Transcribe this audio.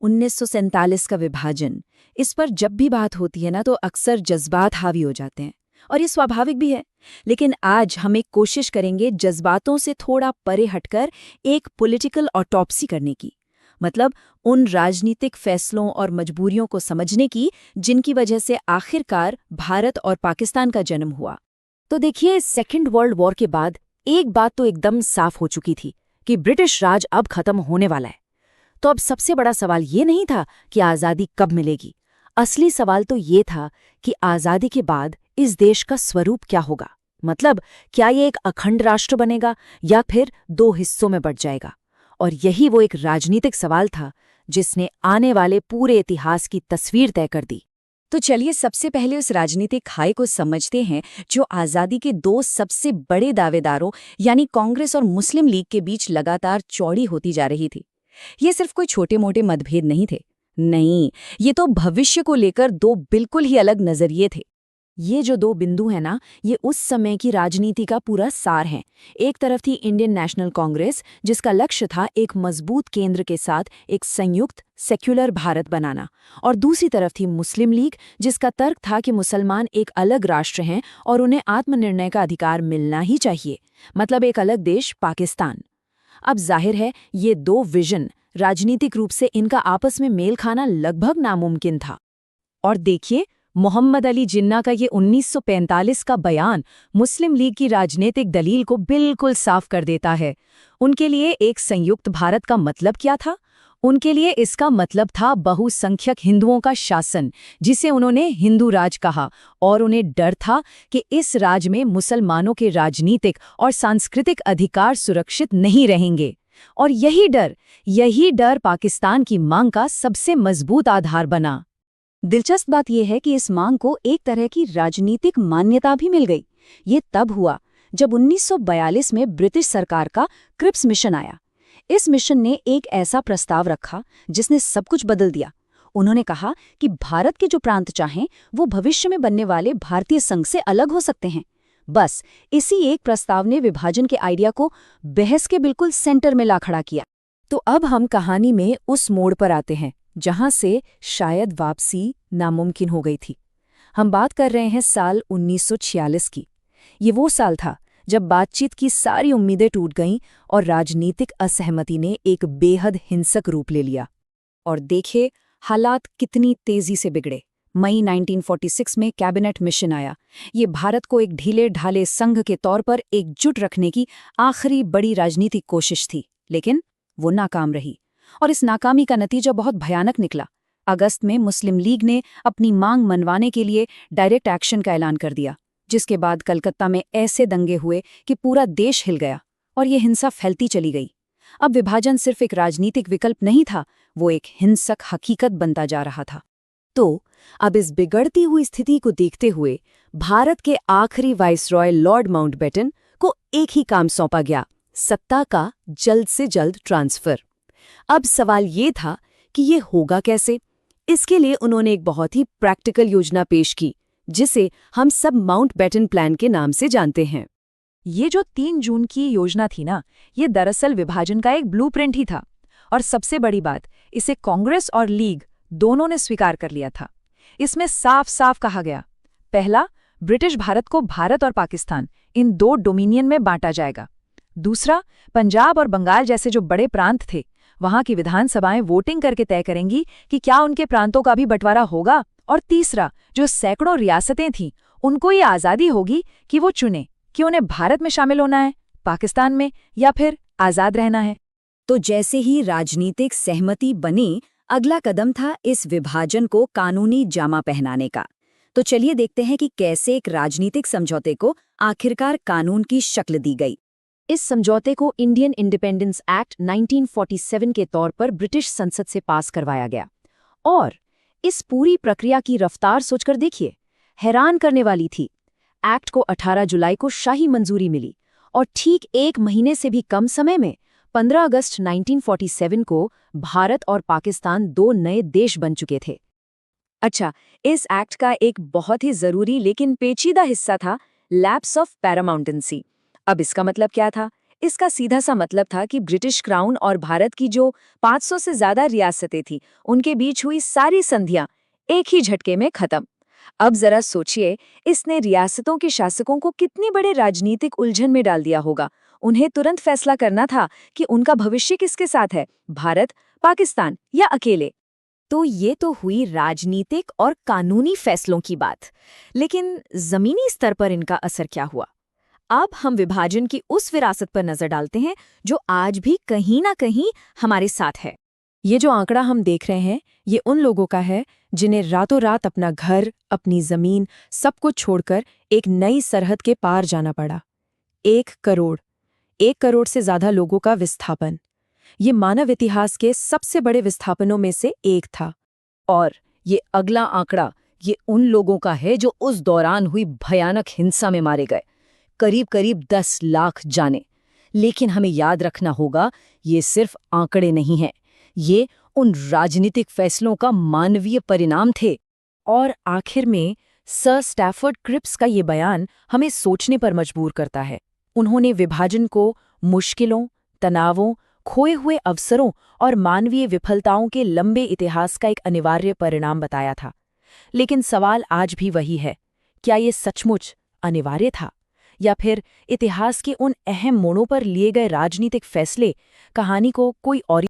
1947 का विभाजन, इस पर जब भी बात होती है ना तो अक्सर जज्बात हावी हो जाते हैं और ये स्वाभाविक भी है। लेकिन आज हम एक कोशिश करेंगे जज्बातों से थोड़ा परे हटकर एक पॉलिटिकल ऑटोप्सी करने की, मतलब उन राजनीतिक फैसलों और मजबूरियों को समझने की जिनकी वजह से आखिरकार भारत और पाकिस्तान का जन्म हुआ। तो देखिए, सेकेंड वर्ल्ड वॉर के बाद एक बात तो एकदम साफ हो चुकी थी कि ब्रिटिश राज अब खत्म होने वाला है। तो अब सबसे बड़ा सवाल ये नहीं था कि आज़ादी कब मिलेगी। असली सवाल तो ये था कि आज़ादी के बाद इस देश का स्वरूप क्या होगा। मतलब, क्या ये एक अखंड राष्ट्र बनेगा या फिर दो हिस्सों में बंट जाएगा। और यही वो एक राजनीतिक सवाल था जिसने आने वाले पूरे इतिहास की तस्वीर तय कर दी। तो चलिए सबसे पहले उस राजनीतिक खाई को समझते हैं जो आज़ादी के दो सबसे बड़े दावेदारों यानी कांग्रेस और मुस्लिम लीग के बीच लगातार चौड़ी होती जा रही थी। ये सिर्फ कोई छोटे मोटे मतभेद नहीं थे, नहीं, ये तो भविष्य को लेकर दो बिल्कुल ही अलग नजरिए थे। ये जो दो बिंदु हैं ना, ये उस समय की राजनीति का पूरा सार हैं। एक तरफ थी इंडियन नेशनल कांग्रेस, जिसका लक्ष्य था एक मजबूत केंद्र के साथ एक संयुक्त सेक्युलर भारत बनाना, और दूसरी तरफ थी मुस्लिम लीग, जिसका तर्क था कि मुसलमान एक अलग राष्ट्र हैं और उन्हें आत्मनिर्णय का अधिकार मिलना ही चाहिए, मतलब एक अलग देश पाकिस्तान। अब जाहिर है ये दो विजन, राजनीतिक रूप से इनका आपस में मेल खाना लगभग नामुमकिन था। और देखिए, मोहम्मद अली जिन्ना का ये 1945 का बयान मुस्लिम लीग की राजनीतिक दलील को बिल्कुल साफ कर देता है। उनके लिए एक संयुक्त भारत का मतलब क्या था? उनके लिए इसका मतलब था बहुसंख्यक हिंदुओं का शासन, जिसे उन्होंने हिंदू राज कहा, और उन्हें डर था कि इस राज में मुसलमानों के राजनीतिक और सांस्कृतिक अधिकार सुरक्षित नहीं रहेंगे। और यही डर पाकिस्तान की मांग का सबसे मजबूत आधार बना। दिलचस्प बात यह है कि इस मांग को एक तरह की राजनीतिक मान्यता भी मिल गई। ये तब हुआ जब 1942 में ब्रिटिश सरकार का क्रिप्स मिशन आया। इस मिशन ने एक ऐसा प्रस्ताव रखा जिसने सब कुछ बदल दिया। उन्होंने कहा कि भारत के जो प्रांत चाहें वो भविष्य में बनने वाले भारतीय संघ से अलग हो सकते हैं। बस इसी एक प्रस्ताव ने विभाजन के आइडिया को बहस के बिल्कुल सेंटर में ला खड़ा किया। तो अब हम कहानी में उस मोड़ पर आते हैं जहां से शायद वापसी नामुमकिन हो गई थी। हम बात कर रहे हैं साल 1946 की। ये वो साल था जब बातचीत की सारी उम्मीदें टूट गईं और राजनीतिक असहमति ने एक बेहद हिंसक रूप ले लिया। और देखिए, हालात कितनी तेजी से बिगड़े। मई 1946 में कैबिनेट मिशन आया। ये भारत को एक ढीले ढाले संघ के तौर पर एकजुट रखने की आखिरी बड़ी राजनीतिक कोशिश थी, लेकिन वो नाकाम रही। और इस नाकामी का नतीजा बहुत भयानक निकला। अगस्त में मुस्लिम लीग ने अपनी मांग मनवाने के लिए डायरेक्ट एक्शन का ऐलान कर दिया, जिसके बाद कलकत्ता में ऐसे दंगे हुए कि पूरा देश हिल गया और ये हिंसा फैलती चली गई। अब विभाजन सिर्फ एक राजनीतिक विकल्प नहीं था, वो एक हिंसक हकीकत बनता जा रहा था। तो अब इस बिगड़ती हुई स्थिति को देखते हुए भारत के आखिरी वाइसरॉय लॉर्ड माउंटबेटन को एक ही काम सौंपा गया, सत्ता का जल्द से जल्द ट्रांसफर। अब सवाल ये था कि ये होगा कैसे। इसके लिए उन्होंने एक बहुत ही प्रैक्टिकल योजना पेश की, जिसे हम सब माउंटबेटन प्लान के नाम से जानते हैं। ये जो 3 जून की योजना थी ना, ये दरअसल विभाजन का एक ब्लूप्रिंट ही था। और सबसे बड़ी बात, इसे कांग्रेस और लीग दोनों ने स्वीकार कर लिया था। इसमें साफ साफ कहा गया, पहला, ब्रिटिश भारत को भारत और पाकिस्तान इन दो डोमिनियन में बांटा जाएगा। दूसरा, पंजाब और बंगाल जैसे जो बड़े प्रांत थे, वहां की विधानसभाएं वोटिंग करके तय करेंगी कि क्या उनके प्रांतों का भी बंटवारा होगा। और तीसरा, जो सैकड़ों रियासतें थीं, उनको ये आज़ादी होगी कि वो चुने कि उन्हें भारत में शामिल होना है, पाकिस्तान में, या फिर आज़ाद रहना है। तो जैसे ही राजनीतिक सहमति बनी, अगला कदम था इस विभाजन को कानूनी जामा पहनाने का। तो चलिए देखते हैं कि कैसे एक राजनीतिक समझौते को आखिरकार कानून की शक्ल दी गई। इस समझौते को इंडियन इंडिपेंडेंस एक्ट 1947 के तौर पर ब्रिटिश संसद से पास करवाया गया। और इस पूरी प्रक्रिया की रफ्तार सोचकर देखिए, हैरान करने वाली थी। एक्ट को 18 जुलाई को शाही मंजूरी मिली और ठीक एक महीने से भी कम समय में 15 अगस्त 1947 को भारत और पाकिस्तान दो नए देश बन चुके थे। अच्छा, इस एक्ट का एक बहुत ही जरूरी लेकिन पेचीदा हिस्सा था लैप्स ऑफ पैरामाउंटेंसी। अब इसका मतलब क्या था? इसका सीधा सा मतलब था कि ब्रिटिश क्राउन और भारत की जो 500 से ज्यादा रियासतें थी, उनके बीच हुई सारी संधियां एक ही झटके में खत्म। अब जरा सोचिए, इसने रियासतों के शासकों को कितनी बड़े राजनीतिक उलझन में डाल दिया होगा। उन्हें तुरंत फैसला करना था कि उनका भविष्य किसके साथ है, भारत, पाकिस्तान या अकेले। तो ये तो हुई राजनीतिक और कानूनी फैसलों की बात, लेकिन जमीनी स्तर पर इनका असर क्या हुआ? अब हम विभाजन की उस विरासत पर नजर डालते हैं जो आज भी कहीं ना कहीं हमारे साथ है। ये जो आंकड़ा हम देख रहे हैं, ये उन लोगों का है जिन्हें रातों रात अपना घर, अपनी जमीन, सब कुछ छोड़कर एक नई सरहद के पार जाना पड़ा। 1 करोड़ से ज्यादा लोगों का विस्थापन। ये मानव इतिहास के सबसे बड़े विस्थापनों में से एक था। और ये अगला आंकड़ा, ये उन लोगों का है जो उस दौरान हुई भयानक हिंसा में मारे गए, करीब करीब 10 लाख जाने। लेकिन हमें याद रखना होगा, ये सिर्फ आंकड़े नहीं हैं, ये उन राजनीतिक फैसलों का मानवीय परिणाम थे। और आखिर में सर स्टैफर्ड क्रिप्स का ये बयान हमें सोचने पर मजबूर करता है। उन्होंने विभाजन को मुश्किलों, तनावों, खोए हुए अवसरों और मानवीय विफलताओं के लंबे इतिहास का एक अनिवार्य परिणाम बताया था। लेकिन सवाल आज भी वही है, क्या ये सचमुच अनिवार्य था, या फिर इतिहास के उन अहम मोड़ों पर लिए गए राजनीतिक फैसले कहानी को कोई और